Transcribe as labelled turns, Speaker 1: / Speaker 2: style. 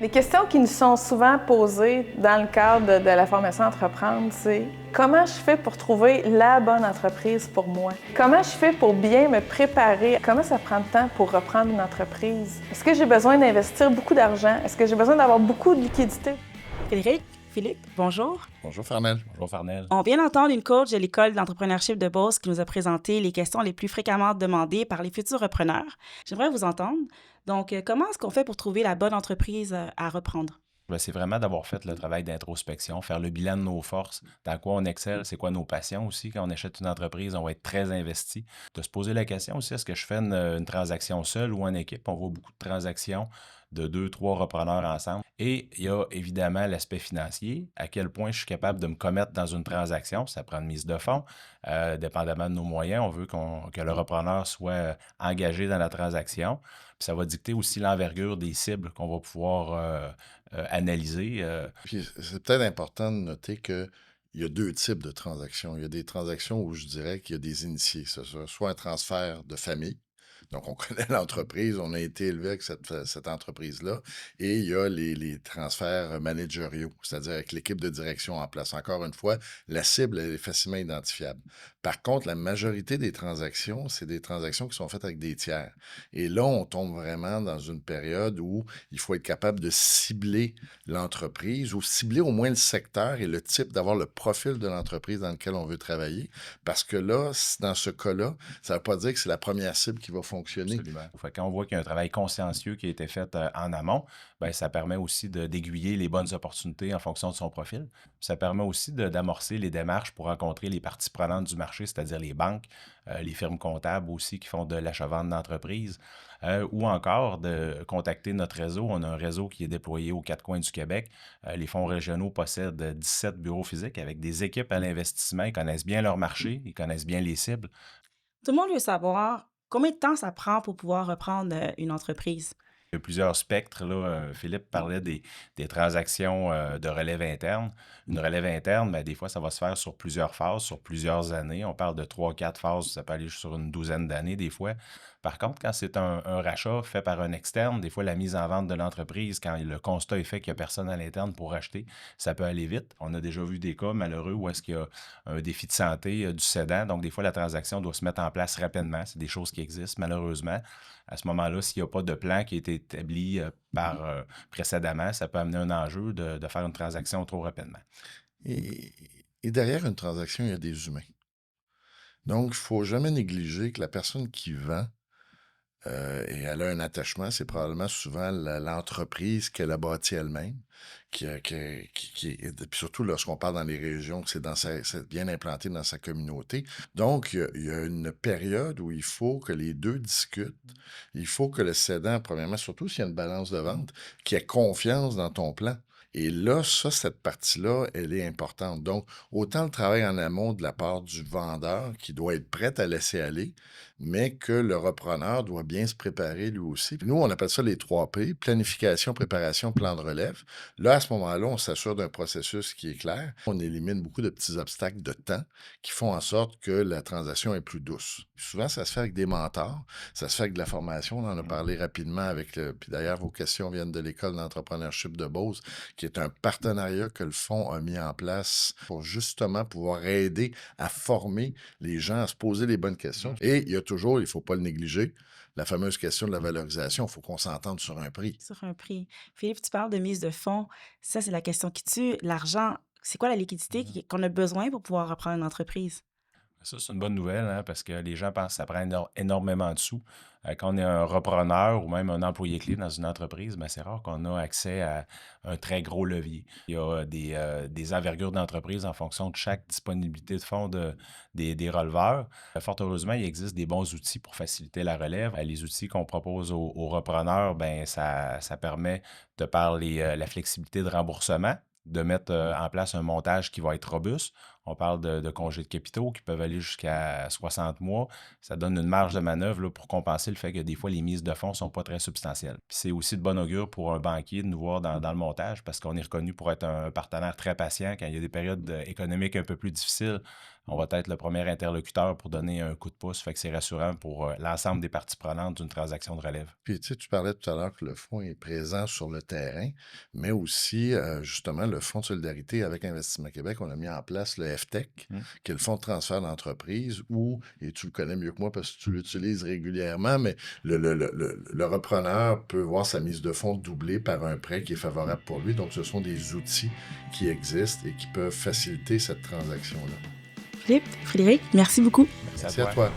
Speaker 1: Les questions qui nous sont souvent posées dans le cadre de la formation Entreprendre, c'est comment je fais pour trouver la bonne entreprise pour moi? Comment je fais pour bien me préparer? Comment ça prend de temps pour reprendre une entreprise? Est-ce que j'ai besoin d'investir beaucoup d'argent? Est-ce que j'ai besoin d'avoir beaucoup de liquidités?
Speaker 2: Philippe, bonjour.
Speaker 3: Bonjour Farnel.
Speaker 4: Bonjour Farnel.
Speaker 2: On vient d'entendre une coach de l'École d'entrepreneurship de Beauce qui nous a présenté les questions les plus fréquemment demandées par les futurs repreneurs. J'aimerais vous entendre. Donc, comment est-ce qu'on fait pour trouver la bonne entreprise à reprendre?
Speaker 4: C'est vraiment d'avoir fait le travail d'introspection, faire le bilan de nos forces, dans quoi on excelle, c'est quoi nos passions aussi. Quand on achète une entreprise, on va être très investi. De se poser la question aussi, est-ce que je fais une transaction seule ou en équipe? On voit beaucoup de transactions de 2, 3 repreneurs ensemble. Et il y a évidemment l'aspect financier, à quel point je suis capable de me commettre dans une transaction. Ça prend une mise de fonds, dépendamment de nos moyens. On veut que le repreneur soit engagé dans la transaction. Puis ça va dicter aussi l'envergure des cibles qu'on va pouvoir analyser.
Speaker 3: Puis c'est peut-être important de noter qu'il y a deux types de transactions. Il y a des transactions où je dirais qu'il y a des initiés. C'est soit un transfert de famille. Donc, on connaît l'entreprise, on a été élevé avec cette entreprise-là. Et il y a les transferts managériaux, c'est-à-dire avec l'équipe de direction en place. Encore une fois, la cible, elle est facilement identifiable. Par contre, la majorité des transactions, c'est des transactions qui sont faites avec des tiers. Et là, on tombe vraiment dans une période où il faut être capable de cibler l'entreprise ou cibler au moins le secteur et le type, d'avoir le profil de l'entreprise dans lequel on veut travailler. Parce que là, dans ce cas-là, ça ne veut pas dire que c'est la première cible qui va fonctionner.
Speaker 4: Absolument. Quand on voit qu'il y a un travail consciencieux qui a été fait en amont, ben, ça permet aussi d'aiguiller les bonnes opportunités en fonction de son profil. Ça permet aussi d'amorcer les démarches pour rencontrer les parties prenantes du marché, c'est-à-dire les banques, les firmes comptables aussi qui font de l'achat-vente d'entreprise, ou encore de contacter notre réseau. On a un réseau qui est déployé aux 4 coins du Québec. Les fonds régionaux possèdent 17 bureaux physiques avec des équipes à l'investissement. Ils connaissent bien leur marché, ils connaissent bien les cibles.
Speaker 2: Tout le monde veut savoir combien de temps ça prend pour pouvoir reprendre une entreprise.
Speaker 4: Il y a plusieurs spectres. Là. Philippe parlait des transactions de relève interne. Une relève interne, ben, des fois, ça va se faire sur plusieurs phases, sur plusieurs années. On parle de 3, 4 phases, ça peut aller sur une douzaine d'années des fois. Par contre, quand c'est un rachat fait par un externe, des fois, la mise en vente de l'entreprise, quand le constat est fait qu'il n'y a personne à l'interne pour acheter, ça peut aller vite. On a déjà vu des cas malheureux où est-ce qu'il y a un défi de santé du cédant. Donc, des fois, la transaction doit se mettre en place rapidement. C'est des choses qui existent malheureusement. À ce moment-là, s'il n'y a pas de plan qui a été établi précédemment, ça peut amener un enjeu de faire une transaction trop rapidement.
Speaker 3: Et, et derrière une transaction, il y a des humains. Donc, il ne faut jamais négliger que la personne qui vend, et elle a un attachement, c'est probablement souvent l'entreprise qu'elle a bâtie elle-même, puis surtout lorsqu'on parle dans les régions, que c'est bien implanté dans sa communauté. Donc, il y a une période où il faut que les deux discutent. Il faut que le cédant, premièrement, surtout s'il y a une balance de vente, qui ait confiance dans ton plan. Et là, cette partie-là, elle est importante. Donc, autant le travail en amont de la part du vendeur qui doit être prêt à laisser aller, mais que le repreneur doit bien se préparer lui aussi. Puis nous, on appelle ça les 3 P, planification, préparation, plan de relève. Là, à ce moment-là, on s'assure d'un processus qui est clair. On élimine beaucoup de petits obstacles de temps qui font en sorte que la transaction est plus douce. Souvent, ça se fait avec des mentors, ça se fait avec de la formation. On en a parlé rapidement avec puis d'ailleurs, vos questions viennent de l'École d'entrepreneurship de Beauce, qui est un partenariat que le fonds a mis en place pour justement pouvoir aider à former les gens à se poser les bonnes questions. Et il y a toujours, il ne faut pas le négliger, la fameuse question de la valorisation. Il faut qu'on s'entende sur un prix.
Speaker 2: Sur un prix. Philippe, tu parles de mise de fonds. Ça, c'est la question qui tue. L'argent, c'est quoi la liquidité qu'on a besoin pour pouvoir reprendre une entreprise?
Speaker 4: Ça, c'est une bonne nouvelle, hein, parce que les gens pensent que ça prend énormément de sous. Quand on est un repreneur ou même un employé clé dans une entreprise, ben, c'est rare qu'on a accès à un très gros levier. Il y a des envergures d'entreprise en fonction de chaque disponibilité de fonds des releveurs. Fort heureusement, il existe des bons outils pour faciliter la relève. Les outils qu'on propose aux repreneurs, ben, ça permet, de par la flexibilité de remboursement, de mettre en place un montage qui va être robuste. On parle de congés de capitaux qui peuvent aller jusqu'à 60 mois. Ça donne une marge de manœuvre là, pour compenser le fait que des fois, les mises de fonds ne sont pas très substantielles. Puis c'est aussi de bon augure pour un banquier de nous voir dans le montage parce qu'on est reconnu pour être un partenaire très patient quand il y a des périodes économiques un peu plus difficiles. On va être le premier interlocuteur pour donner un coup de pouce. Fait que c'est rassurant pour l'ensemble des parties prenantes d'une transaction de relève.
Speaker 3: Puis, tu sais, tu parlais tout à l'heure que le fonds est présent sur le terrain, mais aussi, justement, le Fonds de solidarité avec Investissement Québec, on a mis en place le FTEC, qui est le Fonds de transfert d'entreprise, où, et tu le connais mieux que moi parce que tu l'utilises régulièrement, mais le repreneur peut voir sa mise de fonds doublée par un prêt qui est favorable pour lui. Donc, ce sont des outils qui existent et qui peuvent faciliter cette transaction-là.
Speaker 2: Philippe, Frédéric, merci beaucoup.
Speaker 4: Merci
Speaker 3: Merci à toi.